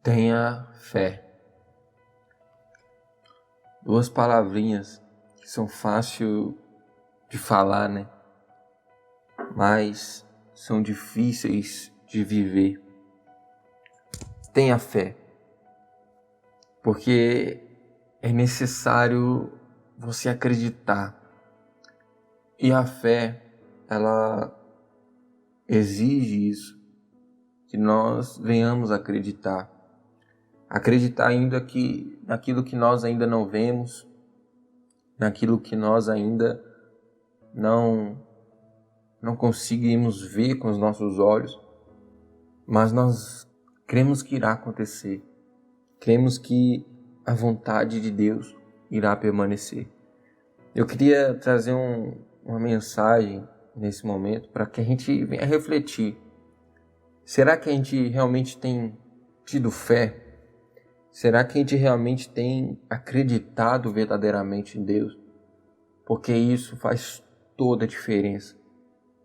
Tenha fé. Duas palavrinhas que são fáceis de falar, né? Mas são difíceis de viver. Tenha fé. Porque é necessário você acreditar. E a fé, ela exige isso, que nós venhamos a acreditar. Acreditar ainda que naquilo que nós ainda não vemos, naquilo que nós ainda não conseguimos ver com os nossos olhos, mas nós cremos que irá acontecer. Cremos que a vontade de Deus irá permanecer. Eu queria trazer uma mensagem nesse momento para que a gente venha refletir. Será que a gente realmente tem tido fé? Será que a gente realmente tem acreditado verdadeiramente em Deus? Porque isso faz toda a diferença.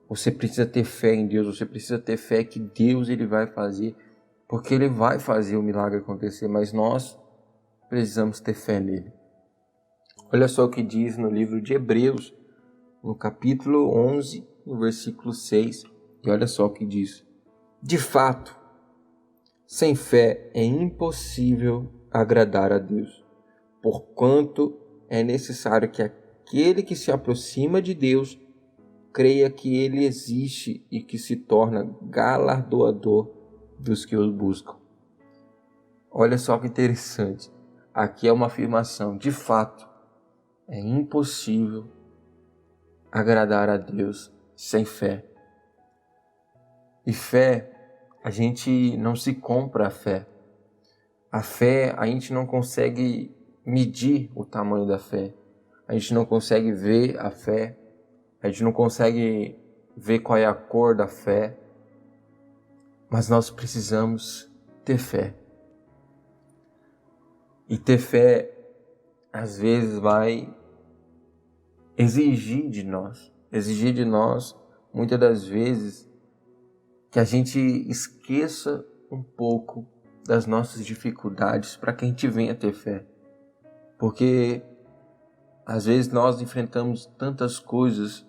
Você precisa ter fé em Deus, você precisa ter fé que Deus ele vai fazer, porque Ele vai fazer o milagre acontecer, mas nós precisamos ter fé nele. Olha só o que diz no livro de Hebreus, no capítulo 11, no versículo 6, e olha só o que diz. De fato, sem fé é impossível agradar a Deus, porquanto é necessário que aquele que se aproxima de Deus creia que Ele existe e que se torna galardoador dos que os buscam. Olha só que interessante. Aqui é uma afirmação. De fato, é impossível agradar a Deus sem fé. E fé, a gente não se compra a fé. A fé, a gente não consegue medir o tamanho da fé. A gente não consegue ver a fé. A gente não consegue ver qual é a cor da fé. Mas nós precisamos ter fé. E ter fé, às vezes, vai exigir de nós, muitas das vezes, que a gente esqueça um pouco das nossas dificuldades para que a gente venha ter fé. Porque às vezes nós enfrentamos tantas coisas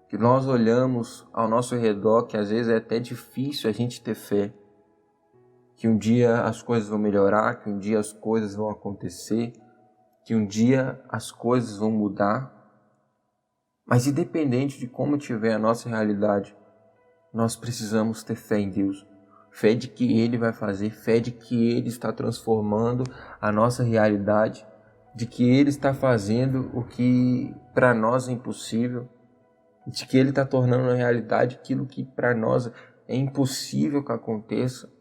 que nós olhamos ao nosso redor que às vezes é até difícil a gente ter fé. Que um dia as coisas vão melhorar, que um dia as coisas vão acontecer, que um dia as coisas vão mudar. Mas independente de como tiver a nossa realidade, nós precisamos ter fé em Deus. Fé de que Ele vai fazer, fé de que Ele está transformando a nossa realidade, de que Ele está fazendo o que para nós é impossível, de que Ele está tornando a realidade aquilo que para nós é impossível que aconteça,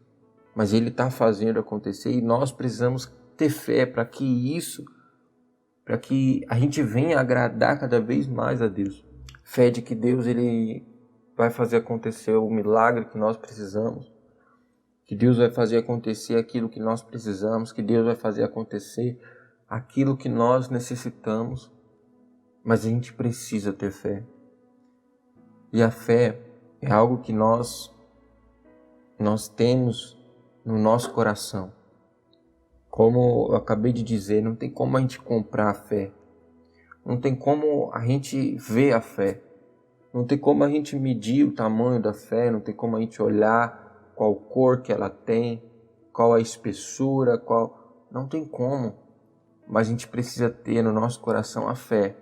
mas Ele está fazendo acontecer e nós precisamos ter fé para que a gente venha agradar cada vez mais a Deus. Fé de que Deus Ele vai fazer acontecer o milagre que nós precisamos, que Deus vai fazer acontecer aquilo que nós precisamos, que Deus vai fazer acontecer aquilo que nós necessitamos, mas a gente precisa ter fé. E a fé é algo que nós temos no nosso coração. Como eu acabei de dizer, não tem como a gente comprar a fé, não tem como a gente ver a fé, não tem como a gente medir o tamanho da fé, não tem como a gente olhar qual cor que ela tem, qual a espessura, não tem como. Mas a gente precisa ter no nosso coração a fé.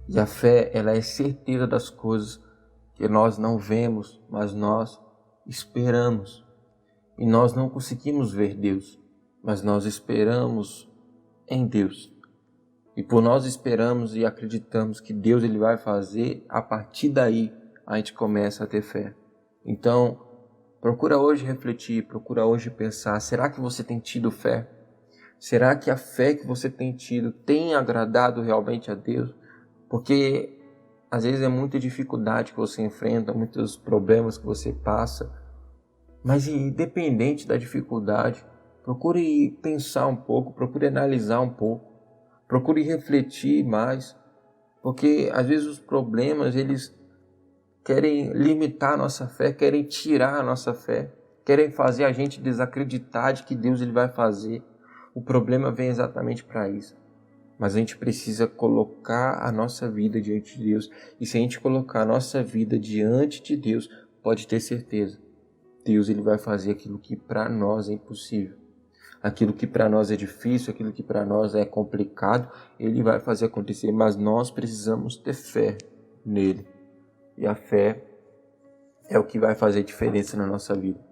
E a fé, ela é certeza das coisas que nós não vemos, mas nós esperamos. E nós não conseguimos ver Deus, mas nós esperamos em Deus. E por nós esperamos e acreditamos que Deus ele vai fazer, a partir daí a gente começa a ter fé. Então, procura hoje refletir, procura hoje pensar, será que você tem tido fé? Será que a fé que você tem tido tem agradado realmente a Deus? Porque às vezes é muita dificuldade que você enfrenta, muitos problemas que você passa, mas independente da dificuldade, procure pensar um pouco, procure analisar um pouco, procure refletir mais, porque às vezes os problemas eles querem limitar a nossa fé, querem tirar a nossa fé, querem fazer a gente desacreditar de que Deus ele vai fazer. O problema vem exatamente para isso. Mas a gente precisa colocar a nossa vida diante de Deus. E se a gente colocar a nossa vida diante de Deus, pode ter certeza, Deus ele vai fazer aquilo que para nós é impossível. Aquilo que para nós é difícil, aquilo que para nós é complicado, Ele vai fazer acontecer. Mas nós precisamos ter fé nele. E a fé é o que vai fazer diferença na nossa vida.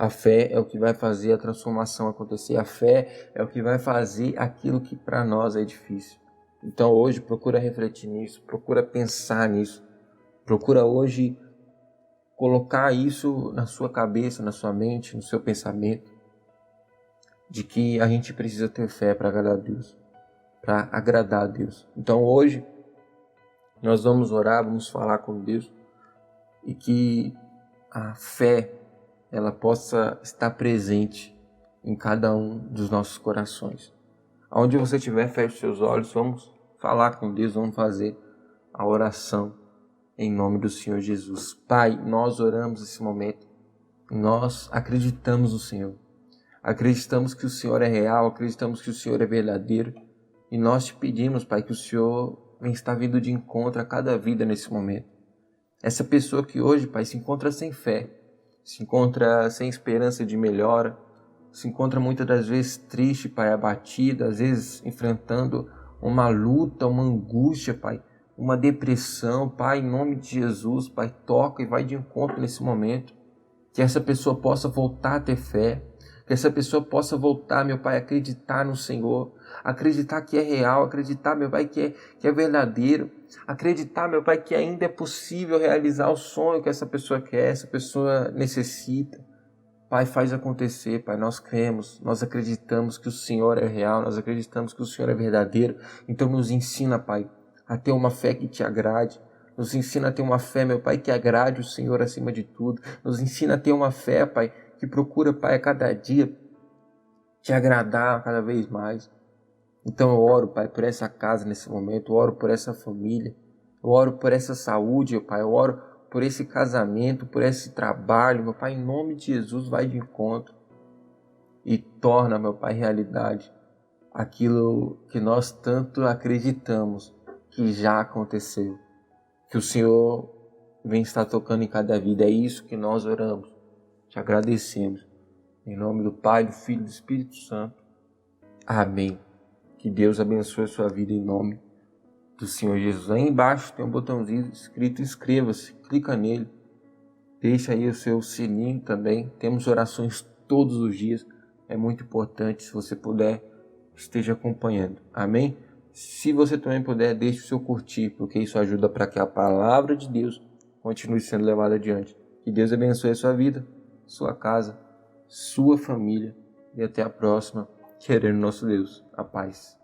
A fé é o que vai fazer a transformação acontecer. A fé é o que vai fazer aquilo que para nós é difícil. Então hoje procura refletir nisso, procura pensar nisso. Procura hoje colocar isso na sua cabeça, na sua mente, no seu pensamento. De que a gente precisa ter fé para agradar a Deus. Para agradar a Deus. Então hoje nós vamos orar, vamos falar com Deus. E que a fé ela possa estar presente em cada um dos nossos corações. Aonde você estiver, feche seus olhos, vamos falar com Deus, vamos fazer a oração em nome do Senhor Jesus. Pai, nós oramos nesse momento, nós acreditamos no Senhor. Acreditamos que o Senhor é real, acreditamos que o Senhor é verdadeiro. E nós te pedimos, Pai, que o Senhor venha estar vindo de encontro a cada vida nesse momento. Essa pessoa que hoje, Pai, se encontra sem fé, se encontra sem esperança de melhora, se encontra muitas das vezes triste, Pai, abatida, às vezes enfrentando uma luta, uma angústia, Pai, uma depressão. Pai, em nome de Jesus, Pai, toca e vai de encontro nesse momento. Que essa pessoa possa voltar a ter fé, que essa pessoa possa voltar, meu Pai, a acreditar no Senhor, acreditar que é real, acreditar, meu Pai, que é verdadeiro, acreditar, meu Pai, que ainda é possível realizar o sonho que essa pessoa quer, essa pessoa necessita. Pai, faz acontecer, Pai, nós cremos, nós acreditamos que o Senhor é real, nós acreditamos que o Senhor é verdadeiro, então nos ensina, Pai, a ter uma fé que te agrade. Nos ensina a ter uma fé, meu Pai, que agrade o Senhor acima de tudo. Nos ensina a ter uma fé, Pai, que procura, Pai, a cada dia te agradar cada vez mais. Então eu oro, Pai, por essa casa nesse momento, eu oro por essa família, eu oro por essa saúde, Pai, eu oro por esse casamento, por esse trabalho, meu Pai, em nome de Jesus, vai de encontro e torna, meu Pai, realidade aquilo que nós tanto acreditamos que já aconteceu. Que o Senhor vem estar tocando em cada vida. É isso que nós oramos. Te agradecemos. Em nome do Pai, do Filho e do Espírito Santo. Amém. Que Deus abençoe a sua vida em nome do Senhor Jesus. Aí embaixo tem um botãozinho escrito inscreva-se. Clica nele. Deixa aí o seu sininho também. Temos orações todos os dias. É muito importante. Se você puder, esteja acompanhando. Amém? Se você também puder, deixe o seu curtir, porque isso ajuda para que a palavra de Deus continue sendo levada adiante. Que Deus abençoe a sua vida, sua casa, sua família. E até a próxima, querendo nosso Deus. A paz.